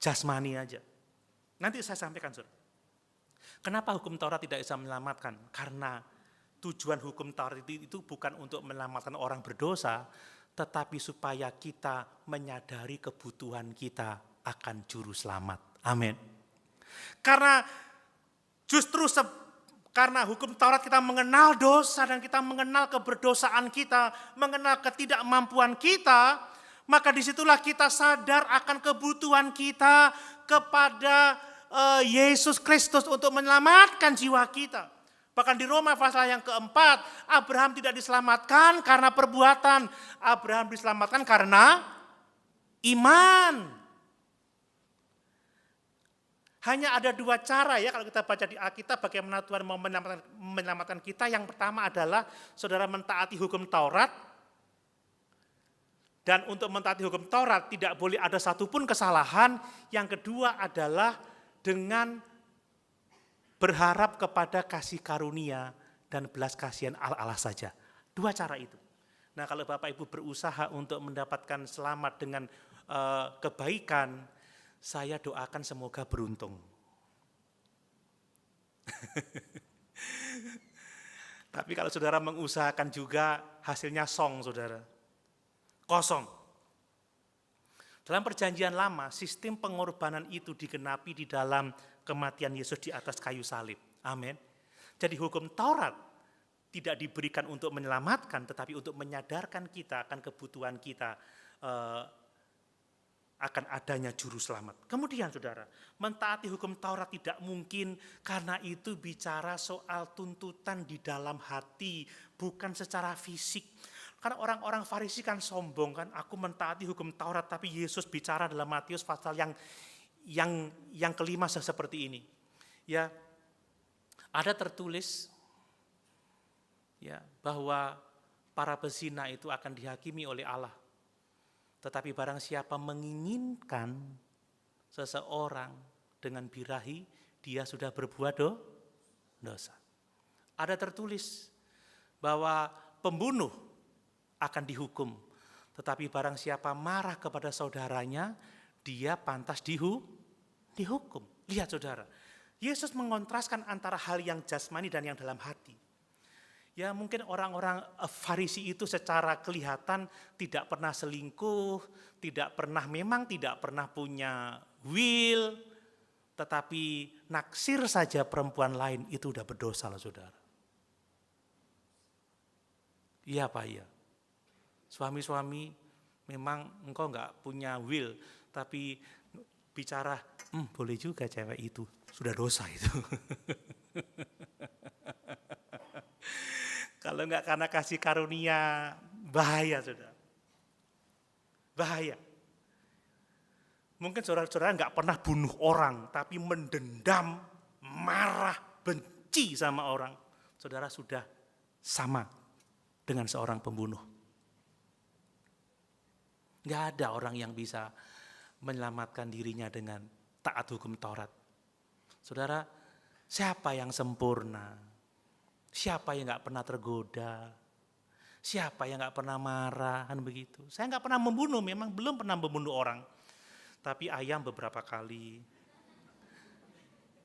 jasmani aja. Nanti saya sampaikan, saudara. Kenapa hukum Taurat tidak bisa menyelamatkan? Karena tujuan hukum Taurat itu bukan untuk menyelamatkan orang berdosa, tetapi supaya kita menyadari kebutuhan kita akan juru selamat. Amin. Karena justru karena hukum Taurat kita mengenal dosa dan kita mengenal keberdosaan kita, mengenal ketidakmampuan kita, maka disitulah kita sadar akan kebutuhan kita kepada Yesus Kristus untuk menyelamatkan jiwa kita. Bahkan di Roma pasal yang keempat, Abraham tidak diselamatkan karena perbuatan, Abraham diselamatkan karena iman. Hanya ada dua cara ya kalau kita baca di Alkitab bagaimana Tuhan mau menyelamatkan kita. Yang pertama adalah saudara mentaati hukum Taurat. Dan untuk mentaati hukum Taurat tidak boleh ada satupun kesalahan. Yang kedua adalah dengan berharap kepada kasih karunia dan belas kasihan Allah saja. Dua cara itu. Nah kalau Bapak Ibu berusaha untuk mendapatkan selamat dengan kebaikan, saya doakan semoga beruntung. Tapi kalau saudara mengusahakan juga hasilnya song saudara. Kosong. Dalam perjanjian lama sistem pengorbanan itu digenapi di dalam kematian Yesus di atas kayu salib. Amin. Jadi hukum Taurat tidak diberikan untuk menyelamatkan tetapi untuk menyadarkan kita akan kebutuhan kita akan adanya juru selamat. Kemudian saudara, mentaati hukum Taurat tidak mungkin karena itu bicara soal tuntutan di dalam hati, bukan secara fisik. Karena orang-orang Farisi kan sombong kan, aku mentaati hukum Taurat, tapi Yesus bicara dalam Matius pasal yang kelima seperti ini. Ya, ada tertulis ya bahwa para pezina itu akan dihakimi oleh Allah. Tetapi barang siapa menginginkan seseorang dengan birahi, dia sudah berbuat dosa. Ada tertulis bahwa pembunuh akan dihukum. Tetapi barang siapa marah kepada saudaranya, dia pantas dihukum. Lihat saudara, Yesus mengontraskan antara hal yang jasmani dan yang dalam hati. Ya mungkin orang-orang Farisi itu secara kelihatan tidak pernah selingkuh, memang tidak pernah punya will, tetapi naksir saja perempuan lain itu udah berdosa loh saudara. Iya Pak ya, suami-suami memang engkau enggak punya will, tapi bicara boleh juga cewek itu, sudah dosa itu. Kalau enggak karena kasih karunia, bahaya saudara. Bahaya. Mungkin saudara-saudara enggak pernah bunuh orang, tapi mendendam, marah, benci sama orang. Saudara sudah sama dengan seorang pembunuh. Enggak ada orang yang bisa menyelamatkan dirinya dengan taat hukum Taurat. Saudara, siapa yang sempurna? Siapa yang gak pernah tergoda? Siapa yang gak pernah marah? Kan begitu. Saya gak pernah membunuh, memang belum pernah membunuh orang. Tapi ayam beberapa kali.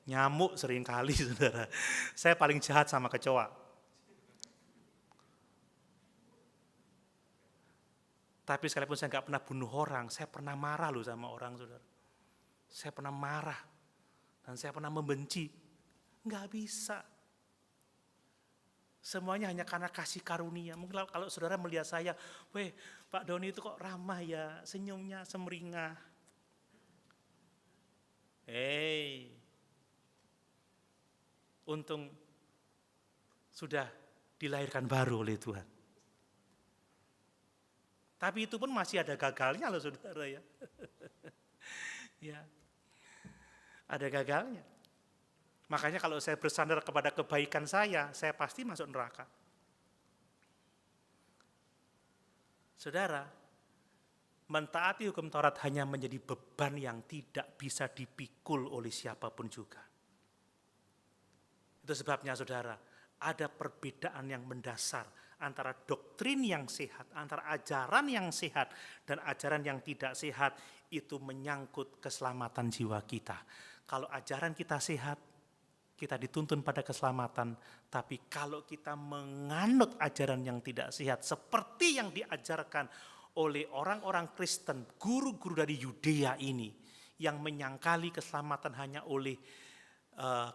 Nyamuk sering kali, saudara. Saya paling jahat sama kecoa. Tapi sekalipun saya gak pernah bunuh orang, saya pernah marah loh sama orang, saudara. Saya pernah marah. Dan saya pernah membenci. Gak bisa. Semuanya hanya karena kasih karunia. Mungkin kalau saudara melihat saya, weh Pak Doni itu kok ramah ya, senyumnya semeringah. Untung sudah dilahirkan baru oleh Tuhan. Tapi itu pun masih ada gagalnya loh saudara ya. Ya, ada gagalnya. Makanya kalau saya bersandar kepada kebaikan saya pasti masuk neraka. Saudara, mentaati hukum Taurat hanya menjadi beban yang tidak bisa dipikul oleh siapapun juga. Itu sebabnya saudara, ada perbedaan yang mendasar antara doktrin yang sehat, antara ajaran yang sehat dan ajaran yang tidak sehat. Itu menyangkut keselamatan jiwa kita. Kalau ajaran kita sehat, kita dituntun pada keselamatan, tapi kalau kita menganut ajaran yang tidak sehat seperti yang diajarkan oleh orang-orang Kristen, guru-guru dari Yudea ini yang menyangkali keselamatan hanya oleh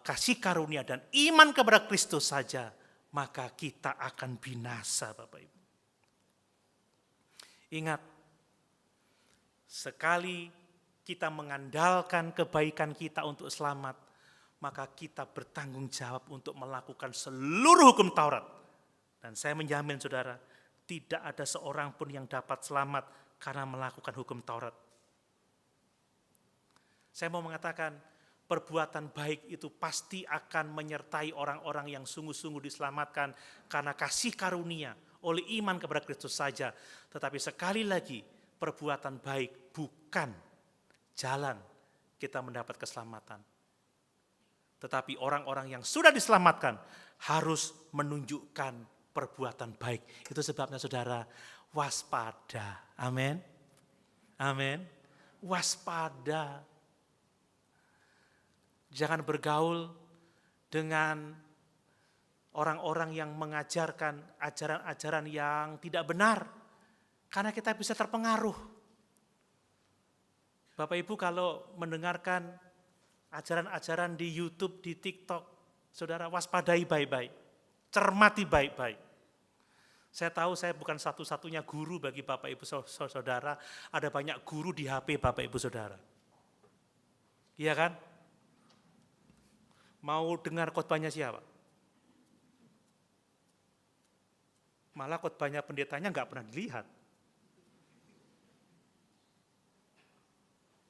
kasih karunia dan iman kepada Kristus saja, maka kita akan binasa, Bapak Ibu. Ingat, sekali kita mengandalkan kebaikan kita untuk selamat, maka kita bertanggung jawab untuk melakukan seluruh hukum Taurat. Dan saya menjamin saudara, tidak ada seorang pun yang dapat selamat karena melakukan hukum Taurat. Saya mau mengatakan, perbuatan baik itu pasti akan menyertai orang-orang yang sungguh-sungguh diselamatkan karena kasih karunia oleh iman kepada Kristus saja. Tetapi sekali lagi, perbuatan baik bukan jalan kita mendapat keselamatan. Tetapi orang-orang yang sudah diselamatkan harus menunjukkan perbuatan baik. Itu sebabnya saudara, waspada. Amin. Amin. Waspada. Jangan bergaul dengan orang-orang yang mengajarkan ajaran-ajaran yang tidak benar, karena kita bisa terpengaruh. Bapak Ibu kalau mendengarkan ajaran-ajaran di YouTube, di TikTok, saudara waspadai baik-baik, cermati baik-baik. Saya tahu saya bukan satu-satunya guru bagi Bapak Ibu saudara, ada banyak guru di HP Bapak Ibu saudara. Iya kan? Mau dengar khotbahnya siapa? Malah khotbahnya pendetanya nggak pernah dilihat.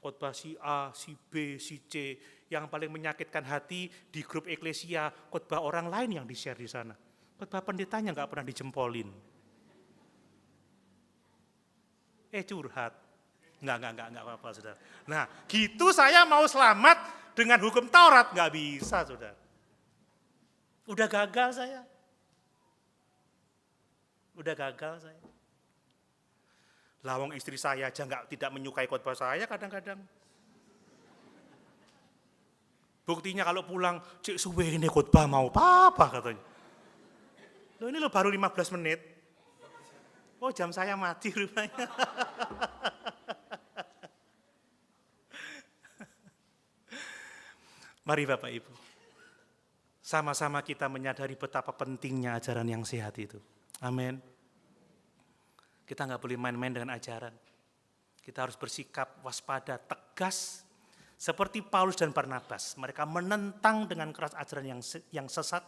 Khotbah si A, si B, si C, yang paling menyakitkan hati di grup eklesia, khotbah orang lain yang di-share di sana. Khotbah pendetanya nggak pernah dijempolin. Curhat. Enggak apa-apa, saudara. Nah, gitu saya mau selamat dengan hukum Taurat, nggak bisa, saudara. Udah gagal saya. Lawang istri saya aja tidak menyukai khotbah saya kadang-kadang. Buktinya kalau pulang, cik suwe ini khotbah mau apa katanya. Loh ini baru 15 menit. Oh jam saya mati rupanya. Mari Bapak Ibu, sama-sama kita menyadari betapa pentingnya ajaran yang sehat itu. Amin. Kita nggak boleh main-main dengan ajaran. Kita harus bersikap waspada, tegas, seperti Paulus dan Barnabas. Mereka menentang dengan keras ajaran yang sesat,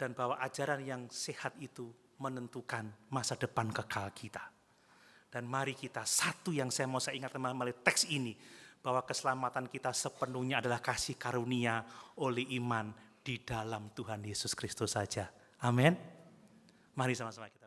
dan bahwa ajaran yang sehat itu menentukan masa depan kekal kita. Dan mari kita, satu yang saya ingat melalui teks ini, bahwa keselamatan kita sepenuhnya adalah kasih karunia oleh iman di dalam Tuhan Yesus Kristus saja. Amin. Mari sama-sama kita.